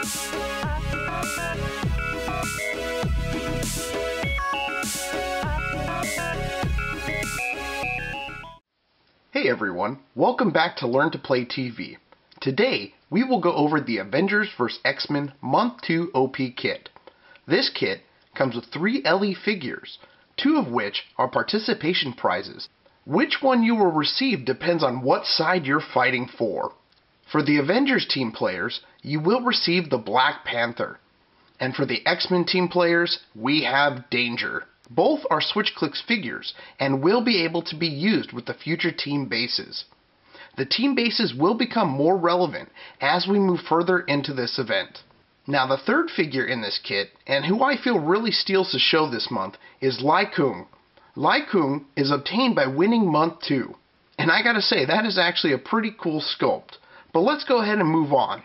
Hey everyone, welcome back to Learn to Play TV. Today, we will go over the Avengers vs. X-Men Month 2 OP kit. This kit comes with 3 LE figures, 2 of which are participation prizes. Which one you will receive depends on what side you're fighting for. For the Avengers team players, you will receive the Black Panther. And for the X-Men team players, we have Danger. Both are SwitchClix figures and will be able to be used with the future team bases. The team bases will become more relevant as we move further into this event. Now the third figure in this kit, and who I feel really steals the show this month, is Lei-Kung. Lei-Kung is obtained by winning Month 2. And I gotta say, that is actually a pretty cool sculpt. But let's go ahead and move on.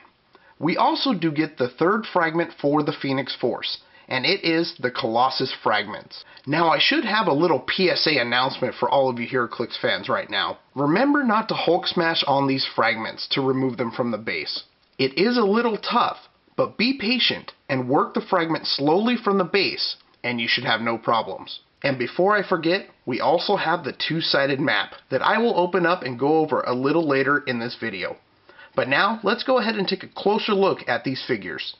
We also do get the third fragment for the Phoenix Force, and it is the Colossus fragments. Now I should have a little PSA announcement for all of you Heroclix fans right now. Remember not to Hulk smash on these fragments to remove them from the base. It is a little tough, but be patient and work the fragment slowly from the base, and you should have no problems. And before I forget, we also have the two-sided map that I will open up and go over a little later in this video. But now, let's go ahead and take a closer look at these figures.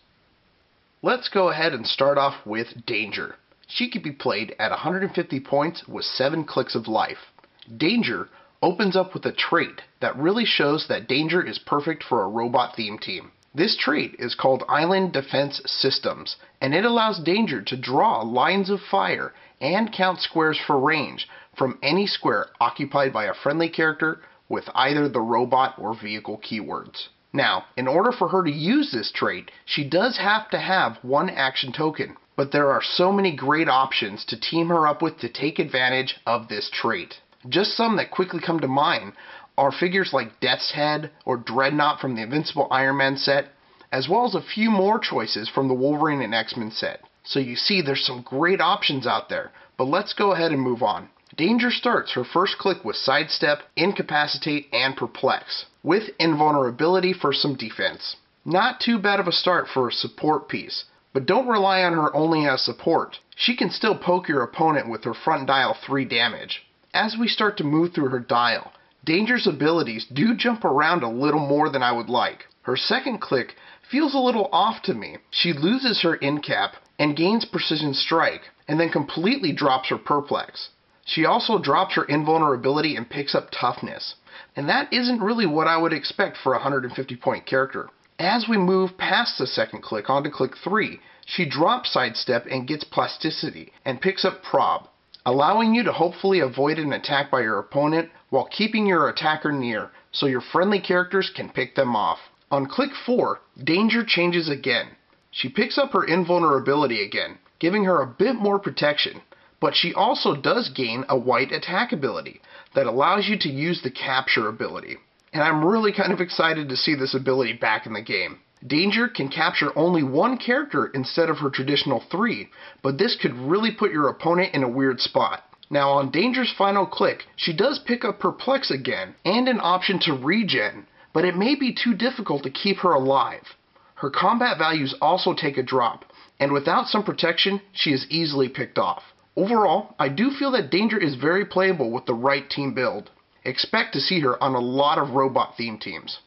Let's go ahead and start off with Danger. She can be played at 150 points with 7 clicks of life. Danger opens up with a trait that really shows that Danger is perfect for a robot theme team. This trait is called Island Defense Systems, and it allows Danger to draw lines of fire and count squares for range from any square occupied by a friendly character with either the robot or vehicle keywords. Now, in order for her to use this trait, she does have to have 1 action token, but there are so many great options to team her up with to take advantage of this trait. Just some that quickly come to mind are figures like Death's Head or Dreadnought from the Invincible Iron Man set, as well as a few more choices from the Wolverine and X-Men set. So you see there's some great options out there, but let's go ahead and move on. Danger starts her first click with Sidestep, Incapacitate, and Perplex, with Invulnerability for some defense. Not too bad of a start for a support piece, but don't rely on her only as support. She can still poke your opponent with her front dial 3 damage. As we start to move through her dial, Danger's abilities do jump around a little more than I would like. Her second click feels a little off to me. She loses her Incap and gains Precision Strike, and then completely drops her Perplex. She also drops her Invulnerability and picks up Toughness, and that isn't really what I would expect for a 150 point character. As we move past the second click onto click 3, she drops Sidestep and gets Plasticity, and picks up Prob, allowing you to hopefully avoid an attack by your opponent while keeping your attacker near, so your friendly characters can pick them off. On click 4, Danger changes again. She picks up her Invulnerability again, giving her a bit more protection. But she also does gain a white attack ability that allows you to use the capture ability. And I'm really kind of excited to see this ability back in the game. Danger can capture only 1 character instead of her traditional 3, but this could really put your opponent in a weird spot. Now on Danger's final click, she does pick up Perplex again, and an option to regen, but it may be too difficult to keep her alive. Her combat values also take a drop, and without some protection, she is easily picked off. Overall, I do feel that Danger is very playable with the right team build. Expect to see her on a lot of robot theme teams.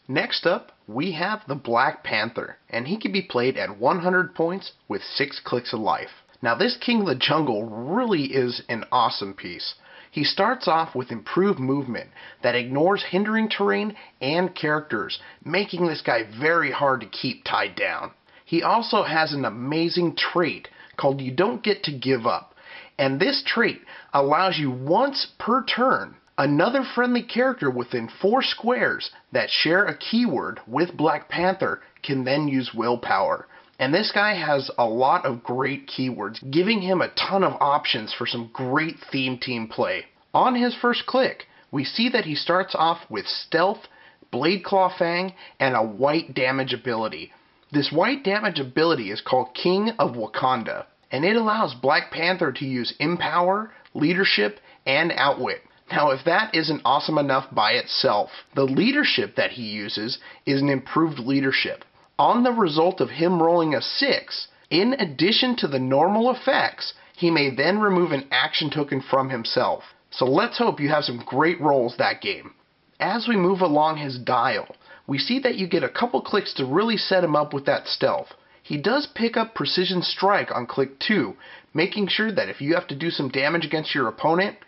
Next up, we have the Black Panther, and he can be played at 100 points with 6 clicks of life. Now this King of the Jungle really is an awesome piece. He starts off with improved movement that ignores hindering terrain and characters, making this guy very hard to keep tied down. He also has an amazing trait called You Don't Get to Give Up, and this trait allows you once per turn, another friendly character within 4 squares that share a keyword with Black Panther can then use willpower. And this guy has a lot of great keywords, giving him a ton of options for some great theme team play. On his first click, we see that he starts off with Stealth, Blade Claw Fang, and a white damage ability. This white damage ability is called King of Wakanda, and it allows Black Panther to use Empower, Leadership, and Outwit. Now, if that isn't awesome enough by itself, the leadership that he uses is an improved leadership. On the result of him rolling a 6, in addition to the normal effects, he may then remove an action token from himself. So let's hope you have some great rolls that game. As we move along his dial, we see that you get a couple clicks to really set him up with that stealth. He does pick up Precision Strike on click 2, making sure that if you have to do some damage against your opponent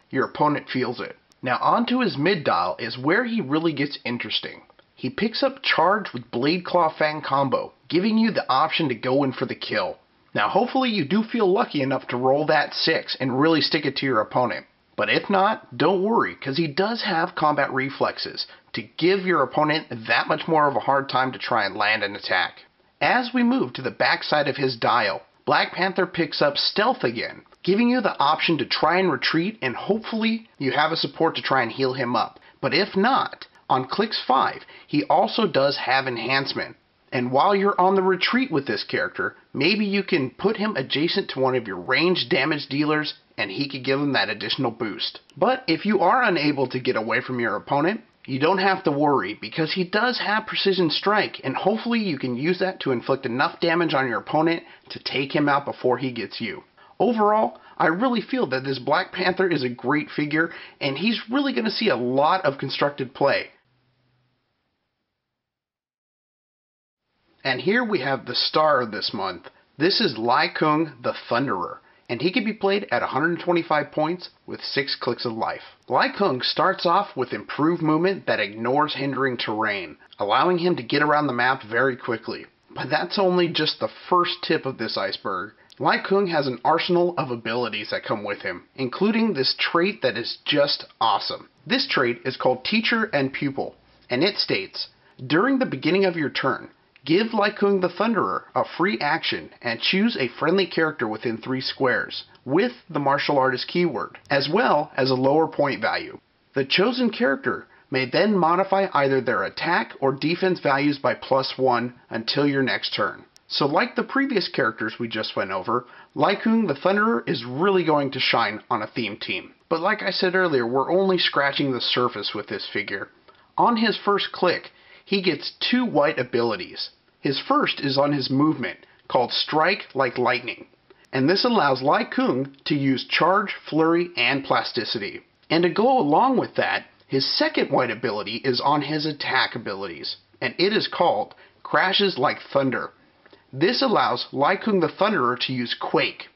feels it. Now onto his mid dial is where he really gets interesting. He picks up Charge with Blade Claw Fang combo, giving you the option to go in for the kill. Now hopefully you do feel lucky enough to roll that 6 and really stick it to your opponent. But if not, don't worry, because he does have combat reflexes to give your opponent that much more of a hard time to try and land an attack. As we move to the backside of his dial, Black Panther picks up Stealth again, giving you the option to try and retreat, and hopefully you have a support to try and heal him up. But if not, on clicks 5, he also does have Enhancement. And while you're on the retreat with this character, maybe you can put him adjacent to one of your ranged damage dealers and he could give him that additional boost. But if you are unable to get away from your opponent, you don't have to worry, because he does have Precision Strike, and hopefully you can use that to inflict enough damage on your opponent to take him out before he gets you. Overall, I really feel that this Black Panther is a great figure, and he's really going to see a lot of constructed play. And here we have the star of this month. This is Lei-Kung the Thunderer, and he can be played at 125 points with 6 clicks of life. Lei-Kung starts off with improved movement that ignores hindering terrain, allowing him to get around the map very quickly. But that's only just the first tip of this iceberg. Lei-Kung has an arsenal of abilities that come with him, including this trait that is just awesome. This trait is called Teacher and Pupil, and it states, during the beginning of your turn, give Lei-Kung the Thunderer a free action and choose a friendly character within 3 squares, with the martial artist keyword, as well as a lower point value. The chosen character may then modify either their attack or defense values by +1 until your next turn. So like the previous characters we just went over, Lei-Kung the Thunderer is really going to shine on a theme team. But like I said earlier, we're only scratching the surface with this figure. On his first click, he gets 2 white abilities. His first is on his movement, called Strike Like Lightning, and this allows Lei-Kung to use Charge, Flurry, and Plasticity. And to go along with that, his second white ability is on his attack abilities, and it is called Crashes Like Thunder. This allows Lei-Kung the Thunderer to use Quake.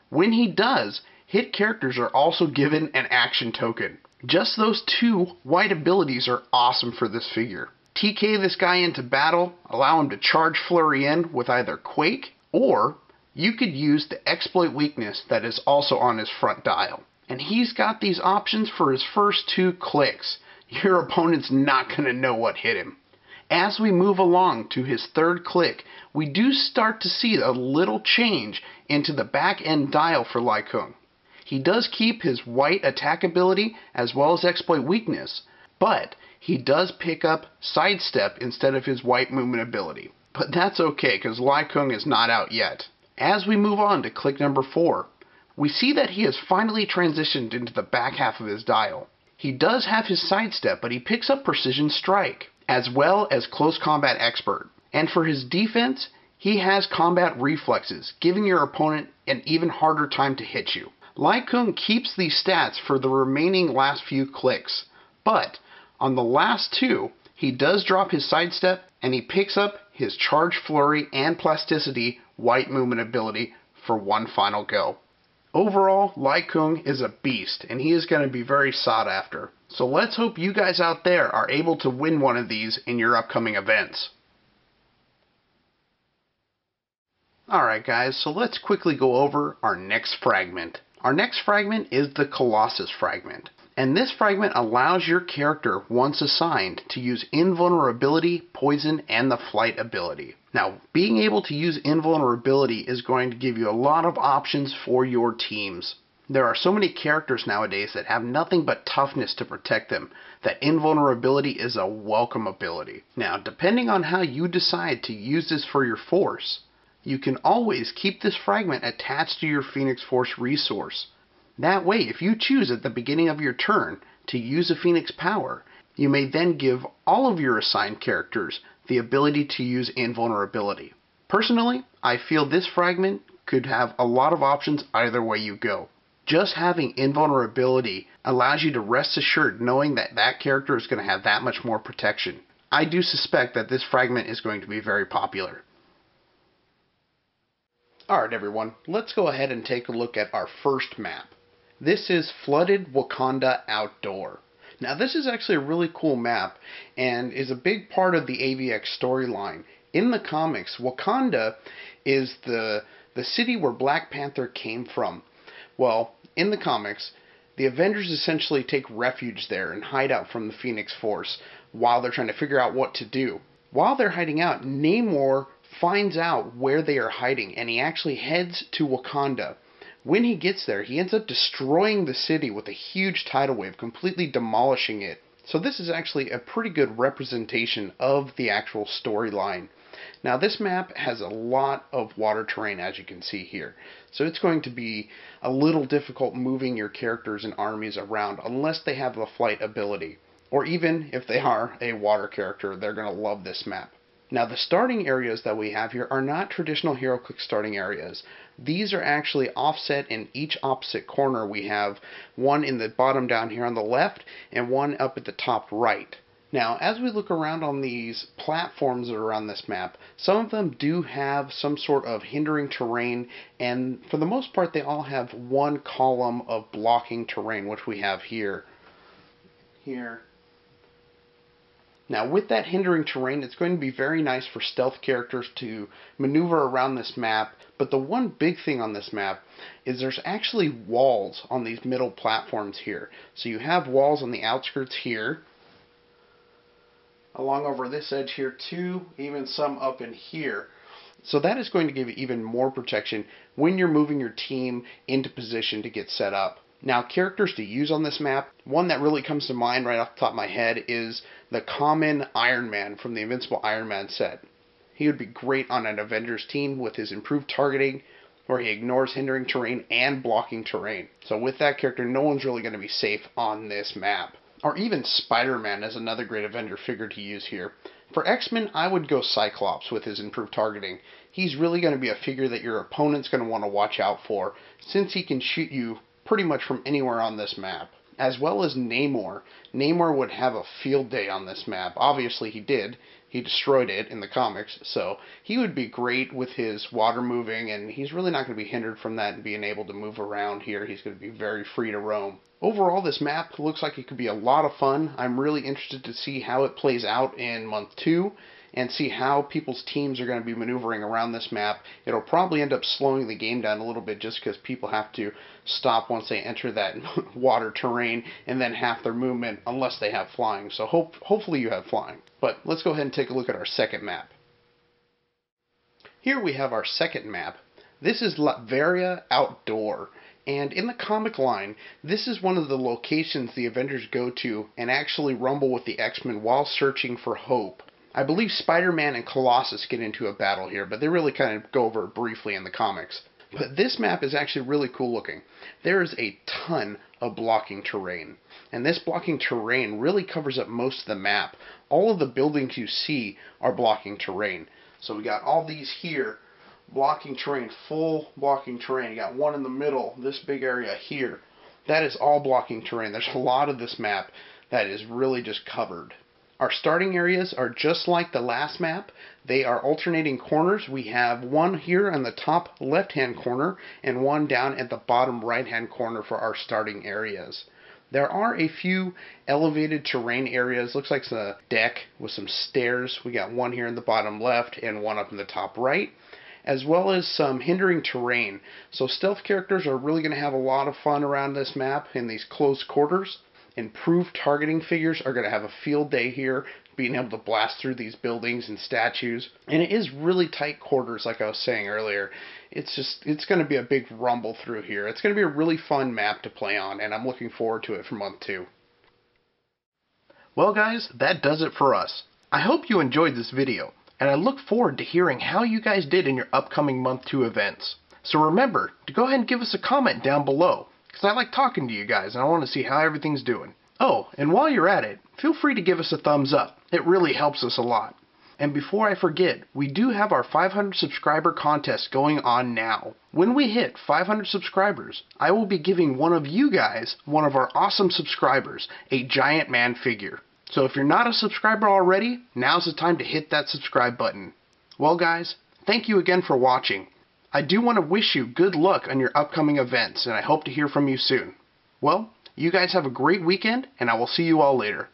When he does, hit characters are also given an action token. Just those 2 white abilities are awesome for this figure. TK this guy into battle, allow him to charge Flurry in with either Quake, or you could use the exploit weakness that is also on his front dial. And he's got these options for his first 2 clicks. Your opponent's not going to know what hit him. As we move along to his third click, we do start to see a little change into the back end dial for Lei-Kung. He does keep his white attack ability as well as exploit weakness, but he does pick up Sidestep instead of his white movement ability. But that's okay, because Lei-Kung is not out yet. As we move on to click number 4, we see that he has finally transitioned into the back half of his dial. He does have his Sidestep, but he picks up Precision Strike, as well as Close Combat Expert. And for his defense, he has Combat Reflexes, giving your opponent an even harder time to hit you. Lei-Kung keeps these stats for the remaining last few clicks, but on the last 2, he does drop his Sidestep, and he picks up his Charge, Flurry, and Plasticity white movement ability for one final go. Overall, Lei-Kung is a beast, and he is going to be very sought after. So let's hope you guys out there are able to win one of these in your upcoming events. Alright guys, so let's quickly go over our next fragment. Our next fragment is the Colossus fragment. And this fragment allows your character, once assigned, to use Invulnerability, Poison, and the Flight ability. Now, being able to use Invulnerability is going to give you a lot of options for your teams. There are so many characters nowadays that have nothing but toughness to protect them, that Invulnerability is a welcome ability. Now, depending on how you decide to use this for your force, you can always keep this fragment attached to your Phoenix Force resource. That way, if you choose at the beginning of your turn to use a Phoenix power, you may then give all of your assigned characters the ability to use invulnerability. Personally, I feel this fragment could have a lot of options either way you go. Just having invulnerability allows you to rest assured knowing that that character is going to have that much more protection. I do suspect that this fragment is going to be very popular. Alright everyone, let's go ahead and take a look at our first map. This is Flooded Wakanda Outdoor. Now this is actually a really cool map and is a big part of the AVX storyline. In the comics, Wakanda is the city where Black Panther came from. Well, in the comics, the Avengers essentially take refuge there and hide out from the Phoenix Force while they're trying to figure out what to do. While they're hiding out, Namor finds out where they are hiding and he actually heads to Wakanda. When he gets there, he ends up destroying the city with a huge tidal wave, completely demolishing it. So this is actually a pretty good representation of the actual storyline. Now this map has a lot of water terrain, as you can see here. So it's going to be a little difficult moving your characters and armies around unless they have the flight ability. Or even if they are a water character, they're going to love this map. Now the starting areas that we have here are not traditional Heroclix starting areas. These are actually offset in each opposite corner. We have one in the bottom down here on the left and one up at the top right. Now as we look around on these platforms that are on this map, some of them do have some sort of hindering terrain, and for the most part they all have one column of blocking terrain, which we have here. Now with that hindering terrain, it's going to be very nice for stealth characters to maneuver around this map, but the one big thing on this map is there's actually walls on these middle platforms here. So you have walls on the outskirts here, along over this edge here too, even some up in here. So that is going to give you even more protection when you're moving your team into position to get set up. Now characters to use on this map, one that really comes to mind right off the top of my head is the common Iron Man from the Invincible Iron Man set. He would be great on an Avengers team with his improved targeting, where he ignores hindering terrain and blocking terrain. So with that character, no one's really going to be safe on this map. Or even Spider-Man is another great Avenger figure to use here. For X-Men, I would go Cyclops with his improved targeting. He's really going to be a figure that your opponent's going to want to watch out for, since he can shoot you pretty much from anywhere on this map. As well as Namor. Namor would have a field day on this map. Obviously he did. He destroyed it in the comics, so he would be great with his water moving, and he's really not going to be hindered from that and being able to move around here. He's going to be very free to roam. Overall, this map looks like it could be a lot of fun. I'm really interested to see how it plays out in month 2 and see how people's teams are going to be maneuvering around this map. It'll probably end up slowing the game down a little bit just because people have to stop once they enter that water terrain and then half their movement unless they have flying. So hopefully you have flying. But let's go ahead and take a look at our second map. Here we have our second map. This is Laria Outdoor. And in the comic line, this is one of the locations the Avengers go to and actually rumble with the X-Men while searching for hope. I believe Spider-Man and Colossus get into a battle here, but they really kind of go over it briefly in the comics. But this map is actually really cool looking. There is a ton of blocking terrain. And this blocking terrain really covers up most of the map. All of the buildings you see are blocking terrain. So we got all these here, blocking terrain, full blocking terrain. You got one in the middle, this big area here. That is all blocking terrain. There's a lot of this map that is really just covered. Our starting areas are just like the last map. They are alternating corners. We have one here on the top left-hand corner and one down at the bottom right-hand corner for our starting areas. There are a few elevated terrain areas. Looks like a deck with some stairs. We got one here in the bottom left and one up in the top right, as well as some hindering terrain. So stealth characters are really going to have a lot of fun around this map in these close quarters. Improved targeting figures are going to have a field day here, being able to blast through these buildings and statues. And it is really tight quarters, like I was saying earlier. It's going to be a big rumble through here. It's going to be a really fun map to play on, and I'm looking forward to it for month 2. Well guys, that does it for us. I hope you enjoyed this video, and I look forward to hearing how you guys did in your upcoming month 2 events. So remember to go ahead and give us a comment down below, because I like talking to you guys and I want to see how everything's doing. Oh, and while you're at it, feel free to give us a thumbs up. It really helps us a lot. And before I forget, we do have our 500 subscriber contest going on now. When we hit 500 subscribers, I will be giving one of you guys, one of our awesome subscribers, a Giant Man figure. So if you're not a subscriber already, now's the time to hit that subscribe button. Well guys, thank you again for watching. I do want to wish you good luck on your upcoming events, and I hope to hear from you soon. Well, you guys have a great weekend, and I will see you all later.